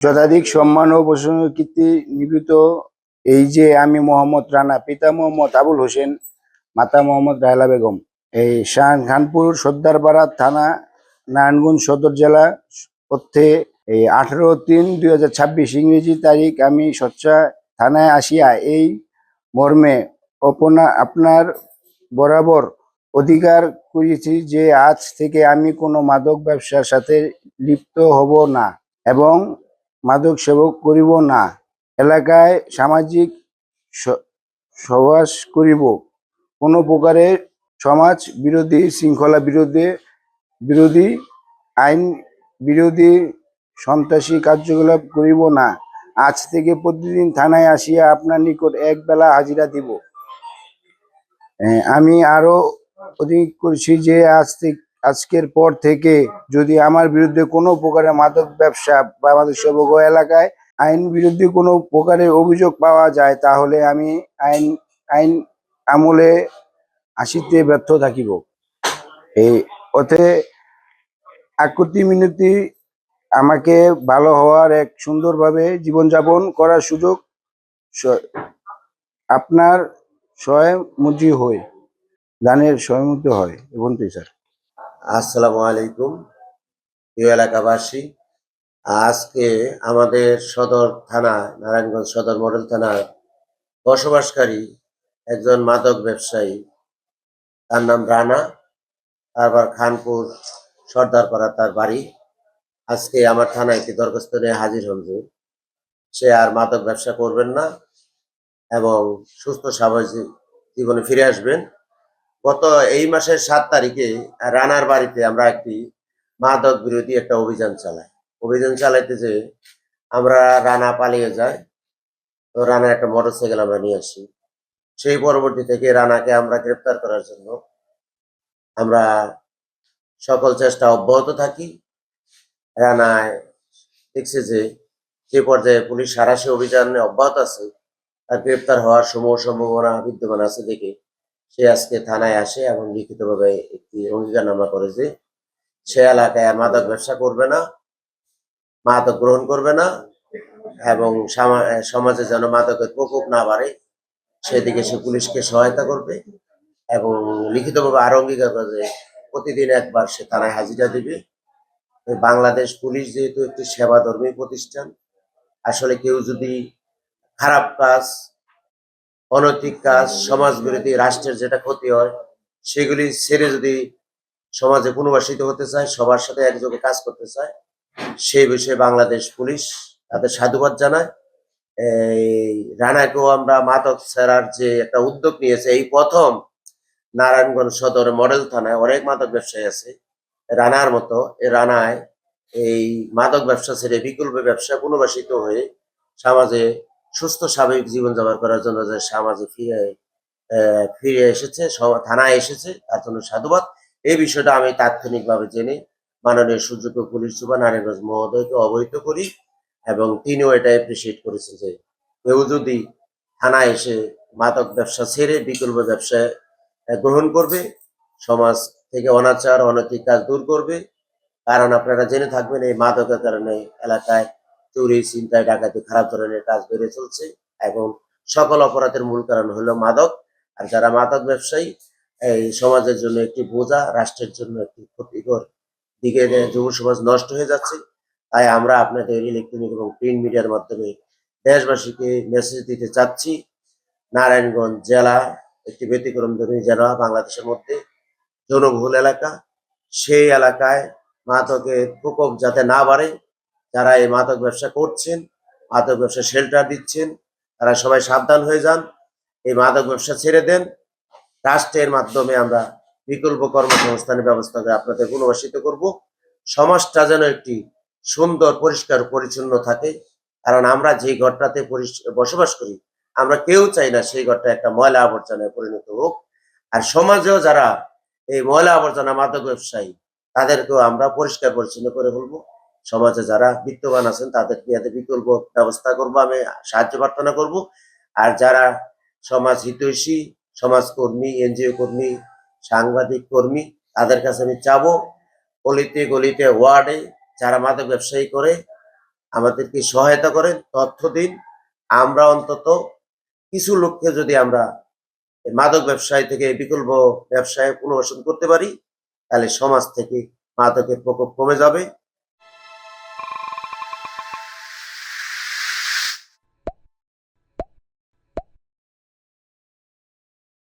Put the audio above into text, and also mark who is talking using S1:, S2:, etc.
S1: যথাধিক সম্মান ও প্রশংসা নিবেদিত। এই যে আমি মোহাম্মদ রানা, পিতা মোহাম্মদ আবুল হোসেন, মাতা মোহাম্মদ রাহেলা বেগম, এই খানপুর সর্দারপাড়া থানা, নারায়ণগঞ্জ সদর জেলা, পথে এই 18/3/2026 ইংরেজি তারিখ আমি সচ্চা থানায় আসিয়া এই মর্মে আপনার বরাবর অধিকার করেছি যে আজ থেকে আমি কোনো মাদক ব্যবসার সাথে লিপ্ত হব না এবং মাদক সেবক করিব না। এলাকায় সামাজিক সহবাস করিব। কোনো প্রকারের সমাজ বিরোধী, শৃঙ্খলা বিরোধী, আইন বিরোধী, সন্ত্রাসী কার্যকলাপ করিব না। আজ থেকে প্রতিদিন থানায় আসিয়া আপনার নিকট এক বেলা হাজিরা দিব। আমি আরো অধিক করছি যে আজকের পর থেকে যদি আমার বিরুদ্ধে কোনো প্রকারের মাদক ব্যবসা বা মাদক সেবক এলাকায় আইন বিরোধী কোনো প্রকারের অভিযোগ পাওয়া যায় তাহলে আমি আইন আমলে আসিতে ব্যর্থ থাকিব। এই অথে আকুতি মিনতি আমাকে ভালো হওয়ার এক সুন্দরভাবে জীবনযাপন করার সুযোগ আপনার সহায়মুখী হয়, গানের সহায়মুখী হয় এবং স্যার।
S2: আসসালামু আলাইকুম প্রিয় এলাকাবাসী। আজকে আমাদের সদর থানা, নারায়ণগঞ্জ সদর মডেল থানার বসবাসকারী একজন মাদক ব্যবসায়ী, তার নাম রানা, তারপর খানপুর সর্দারপাড়া তার বাড়ি। আজকে আমার থানায় একটি দরখাস্ত নিয়ে হাজির হন যে সে আর মাদক ব্যবসা করবেন না এবং সুস্থ স্বাভাবিক জীবনে ফিরে আসবেন। গত এই মাসের 7 তারিখে রানার বাড়িতে আমরা একটি মাদক বিরোধী একটা অভিযান চালাই। অভিযান চালাইতে যে আমরা রানা পালিয়ে যায়, তো রানার একটা মোটরসাইকেল আমরা নিয়ে আসি। সেই পরবর্তী থেকে রানাকে আমরা গ্রেপ্তার করার জন্য আমরা সকল চেষ্টা অব্যাহত থাকি। রানায় দেখছে যে পর্যায়ে পুলিশ সাঁড়াশি অভিযানে অব্যাহত আছে, তার গ্রেপ্তার হওয়ার সম্ভাবনা বিদ্যমান আছে দেখে সে আজকে থানায় আসে এবং লিখিতভাবে একটি অঙ্গীকারনামা করে যে সে এলাকায় মাদক ব্যবসা করবে না, মাদক গ্রহণ করবে না এবং সমাজে যেন মাদকের প্রকোপ না বাড়ে সেদিকে সে পুলিশকে সহায়তা করবে এবং লিখিতভাবে আরো অঙ্গীকার করে যে প্রতিদিন একবার সে থানায় হাজিরা দিবে। বাংলাদেশ পুলিশ যেহেতু একটি সেবাধর্মী প্রতিষ্ঠান, আসলে কেউ যদি খারাপ কাজ, অনৈতিক কাজ, সমাজ বিরোধী, রাষ্ট্রের যেটা ক্ষতি হয় সেগুলি ছেড়ে যদি সমাজে পুনর্বাসিত হতে চায়, সবার সাথে একযোগে কাজ করতে চায়, সেই বিষয়ে বাংলাদেশ পুলিশ তাদের সাধুবাদ জানায়। এই রানাকেও আমরা মাদক ছাড়ার যে একটা উদ্যোগ নিয়েছে, এই প্রথম নারায়ণগঞ্জ সদর মডেল থানায় অনেক মাদক ব্যবসায়ী আছে রানার মতো। রানায় এই মাদক ব্যবসা ছেড়ে বিকল্প ব্যবসা পুনর্বাসিত হয়ে সমাজে সুস্থ স্বাভাবিক জীবনযাপন করার জন্য যে সমাজে ফিরে এসেছে, থানায় এসেছে, তার জন্য সাধুবাদ। এই বিষয়টা আমি তাৎক্ষণিকভাবে জেনে মাননীয় সুযোগ্য পুলিশ সুপার নারায়ণগঞ্জ মহোদয়কে অবহিত করি এবং তিনিও এটা অ্যাপ্রিসিয়েট করেছেন যে কেউ যদি থানায় এসে মাদক ব্যবসা ছেড়ে বিকল্প ব্যবসায় গ্রহণ করবে, সমাজ থেকে অনাচার অনৈতিক কাজ দূর করবে। কারণ আপনারা জেনে থাকবেন এই মাদকের কারণে এলাকায় চুরি, ছিনতাই, ডাকাতি, খারাপ ধরনের কাজ বেড়ে চলছে এবং সকল অপরাধের মূল কারণ হলো মাদক। আর যারা মাদক ব্যবসায়ী এই সমাজের জন্য একটি বোঝা, রাষ্ট্রের জন্য একটি ক্ষতিকর দিকে যুব সমাজ নষ্ট হয়ে যাচ্ছে। তাই আমরা আপনাদের ইলেকট্রনিক এবং প্রিন্ট মিডিয়ার মাধ্যমে দেশবাসীকে মেসেজ দিতে চাচ্ছি, নারায়ণগঞ্জ জেলা একটি ব্যতিক্রমধর্মী জেলা বাংলাদেশের মধ্যে, জনবহুল এলাকা। সেই এলাকায় মাদকের প্রকোপ যাতে না বাড়ে, যারা এই মাদক ব্যবসা করছেন, মাদক ব্যবসা শেল্টার দিচ্ছেন, তারা সবাই সাবধান হয়ে যান, এই মাদক ব্যবসা ছেড়ে দেন। রাষ্ট্রের মাধ্যমে আমরা বিকল্প কর্মসংস্থানের ব্যবস্থা করে আপনাদের পুনর্বাসিত করব। সমাজটা যেন একটি সুন্দর, পরিষ্কার, পরিচ্ছন্ন থাকে। কারণ আমরা যে ঘরটাতে বসবাস করি, আমরা কেউ চাই না সেই ঘরটা একটা ময়লা আবর্জনায় পরিণত হোক। আর সমাজেও যারা এই ময়লা আবর্জনা মাদক ব্যবসায়ী, তাদেরকেও আমরা পরিষ্কার পরিচ্ছন্ন করে ফেলবো। সমাজে যারা বিত্তবান আছেন তাদেরকে এতে বিকল্প ব্যবস্থা করবো, আমি সাহায্য প্রার্থনা করব। আর যারা সমাজ হিতৈষী, সমাজকর্মী, এনজিও কর্মী, সাংবাদিক কর্মী, তাদের কাছে আমি চাবো গলিতে গলিতে, ওয়ার্ডে যারা মাদক ব্যবসায়ী করে আমাদেরকে সহায়তা করেন, তথ্য দিন। আমরা অন্তত কিছু লোককে যদি আমরা এই মাদক ব্যবসায় থেকে বিকল্প ব্যবসায় পুনর্বাসন করতে পারি, তাহলে সমাজ থেকে মাদকের প্রকোপ কমে যাবে।